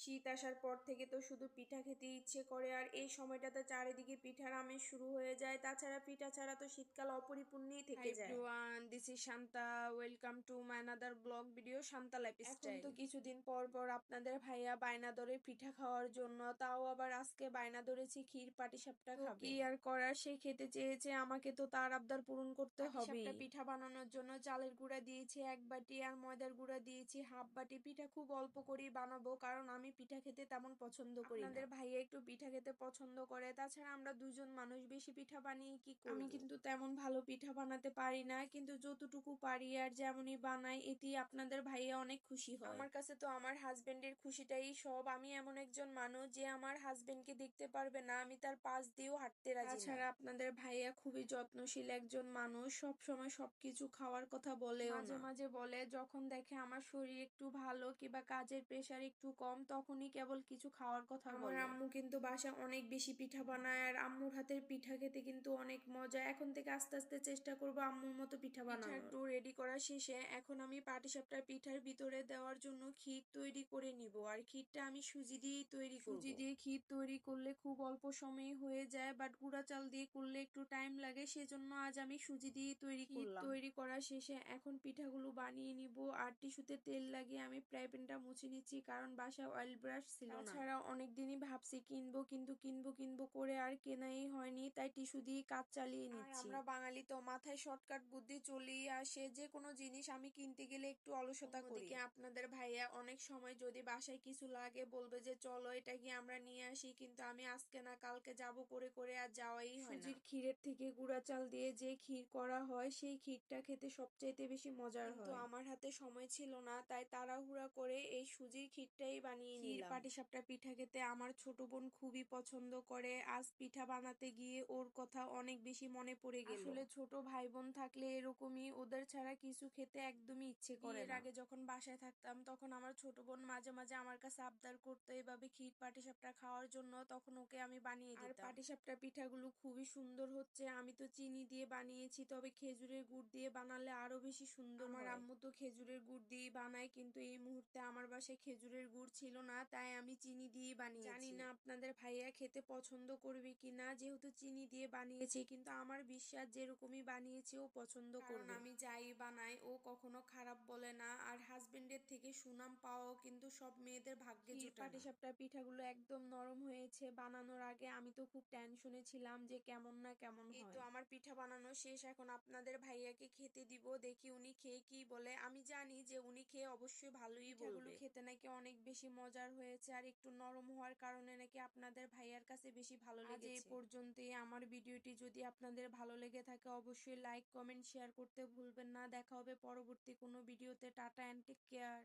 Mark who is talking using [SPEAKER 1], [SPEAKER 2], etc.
[SPEAKER 1] শীত আসার পর থেকে তো শুধু পিঠা খেতে ইচ্ছে করে, আর এই সময়টাতে চারিদিকে পিঠার আমেজ শুরু হয়ে যায়। তাছাড়া পিঠা ছাড়া তো শীতকাল অপরিপূর্ণই থেকে যায়। Everyone, this is Shanta. Welcome to my another blog video, Shanta lifestyle. এখন তো কিছুদিন পর পর আপনাদের ভাইয়া বায়না ধরে পিঠা খাওয়ার জন্য, তাও আবার আজকে বায়না ধরেছি ক্ষীর পাটিসাপটা খাবে। কি আর করার, সে খেতে চেয়েছে, আমাকে তো তার আবদার পূরণ করতে হবে। পিঠা বানানোর জন্য চালের গুঁড়া দিয়েছি 1 বাটি আর ময়দার গুঁড়া দিয়েছি 1/2 বাটি। পিঠা খুব অল্প করেই বানাবো, কারণ আমি পিঠা খেতে তেমন পছন্দ করি না। আপনাদের ভাইয়া একটু পিঠা খেতে পছন্দ করে, তাছাড়া আমরা দুজন মানুষ, বেশি পিঠা বানিয়ে কি করব। আমি কিন্তু তেমন ভালো পিঠা বানাতে পারি না, কিন্তু যতটুকু পারি আর যেমনই বানাই এটি আপনাদের ভাইয়া অনেক খুশি হয়। আমার কাছে তো আমার হাজবেন্ডের খুশিটাই সব। আমি এমন একজন মানুষ যে আমার হাজবেন্ডকে দেখতে পারবে না, আমি তার পাশ দিয়েও হাঁটতে রাজি না। তাছাড়া আপনাদের ভাইয়া খুবই যত্নশীল একজন মানুষ, সব সময় সবকিছু খাওয়ার কথা বলেও না। মাঝে মাঝে বলে যখন দেখে আমার শরীর একটু ভালো কিংবা কাজের প্রেশার একটু কম, তখনই কেবল কিছু খাওয়ার কথা বলে। আমার আম্মু কিন্তু বাসায় অনেক বেশি পিঠা বানায়, আর আম্মুর হাতের পিঠা খেতে কিন্তু অনেক মজা। এখন থেকে আস্তে আস্তে চেষ্টা করবো আম্মুর মতো পিঠা বানানোর। একটু রেডি করা শেষে এখন আমি পাটিসাপটার পিঠার ভিতরে দেওয়ার জন্য ক্ষীর তৈরি করে নিব, আর ক্ষীরটা আমি সুজি দিয়েই তৈরি করব। সুজি দিয়ে ক্ষীর তৈরি করলে খুব অল্প সময়ে হয়ে যায়, বাট গুঁড়া চাল দিয়ে করলে একটু টাইম লাগে, সেজন্য আজ আমি সুজি দিয়ে তৈরি করলাম। তৈরি করা শেষে এখন পিঠাগুলো বানিয়ে নিব, আর টিস্যুতে তেল লাগিয়ে আমি ফ্রাই প্যানটা মুছে নিচ্ছি, কারণ বাসায় অয়েল ব্রাশ ছিল না। তাছাড়া অনেকদিনই ভাবছি কিনবো, কিন্তু কিনবো করে আর কেনাই হয়নি, তাই টিস্যু দিয়ে কাজ চালিয়ে নিচ্ছি। আর আমরা বাঙালি তো মাথায় শর্টকাট বুদ্ধি চলেই আসে, যে কোনো জিনিস আমি কিনতে গেলে একটু অলসতা করি। আপনাদের ভাইয়া অনেক সময় যদি বাসায় কিছু লাগে বলবে যে চলো এটা কি আমরা নিয়ে আসি, কিন্তু আমি আজকে না কালকে যাব করে করে আর যাওয়াই হয় না। সুজির ক্ষীরের থেকে গুঁড়া চাল দিয়ে যে ক্ষীর করা হয় সেই ক্ষীরটা খেতে সবচাইতে বেশি মজার হয়, কিন্তু আমার হাতে সময় ছিল না, তাই তাড়াহুড়া করে এই সুজির ক্ষীরটাই বানিয়ে নিলাম। পাটিসাপটা পিঠা খেতে আমার ছোট বোন খুবই পছন্দ করে, আজ পিঠা বানাতে গিয়ে ওর কথা অনেক বেশি মনে পড়ে গেল। আসলে ছোট ভাই বোন থাকলে এরকমই, ওদের ছাড়া কিছু খেতে একদমই ইচ্ছে করে না। এর আগে যখন বাসায় থাকতাম তখন আমার ছোট বোন মাঝে মাঝে আমার কাছে আবদার করতো এভাবে ক্ষীর পাটিসাপটা খাওয়ার জন্য, তখন ওকে আমি বানিয়ে দিতাম। আর পাটিসাপটা পিঠাগুলো খুবই সুন্দর হচ্ছে। আমি তো চিনি দিয়ে বানিয়েছি, তবে খেজুরের গুড় দিয়ে বানালে আরো বেশি সুন্দর হয়। আমার আম্মু তো খেজুরের গুড় দিয়ে বানায়, কিন্তু এই মুহূর্তে আমার বাসায় খেজুরের গুড় ছিল না, তাই আমি চিনি দিয়ে বানিয়েছি। জানি না আপনাদের ভাইয়া খেতে পছন্দ করবে কিনা, যেহেতু চিনি দিয়ে বানিয়েছি, কিন্তু আমার বিশ্বাস যেরকমই বানিয়েছে ও পছন্দ করবে, কারণ আমি যাই বানাই ও কখনো খারাপ বলে না। আর হাজবেন্ডের থেকে সুনাম পাওয়াও কিন্তু সব মেয়েদের ভাগ্যে জোটে না। পাটিসাপটা পিঠাগুলো একদম নরম হয়েছে। বানানোর আগে আমি তো খুব টেনশনে ছিলাম যে কেমন না কেমন হয়। এই তো আমার পিঠা বানানো শেষ, এখন আপনাদের ভাইয়াকে খেতে দিব, দেখি উনি খেয়ে কি বলে। আমি জানি যে উনি খেয়ে অবশ্যই ভালোই বলবে। পিঠাগুলো খেতে নাকি অনেক বেশি মজার হয়েছে, আর একটু নরম হওয়ার কারণে নাকি আপনাদের ভাইয়ার কাছে বেশি ভালো লেগেছে। আজ এই পর্যন্তই আমার ভিডিওটি। যদি আপনাদের ভালো লেগে থাকে অবশ্যই লাইক কমেন্ট শেয়ার করতে ভুলবেন না। দেখা হবে পরবর্তী কোনো ভিডিওতে। Tata and take care.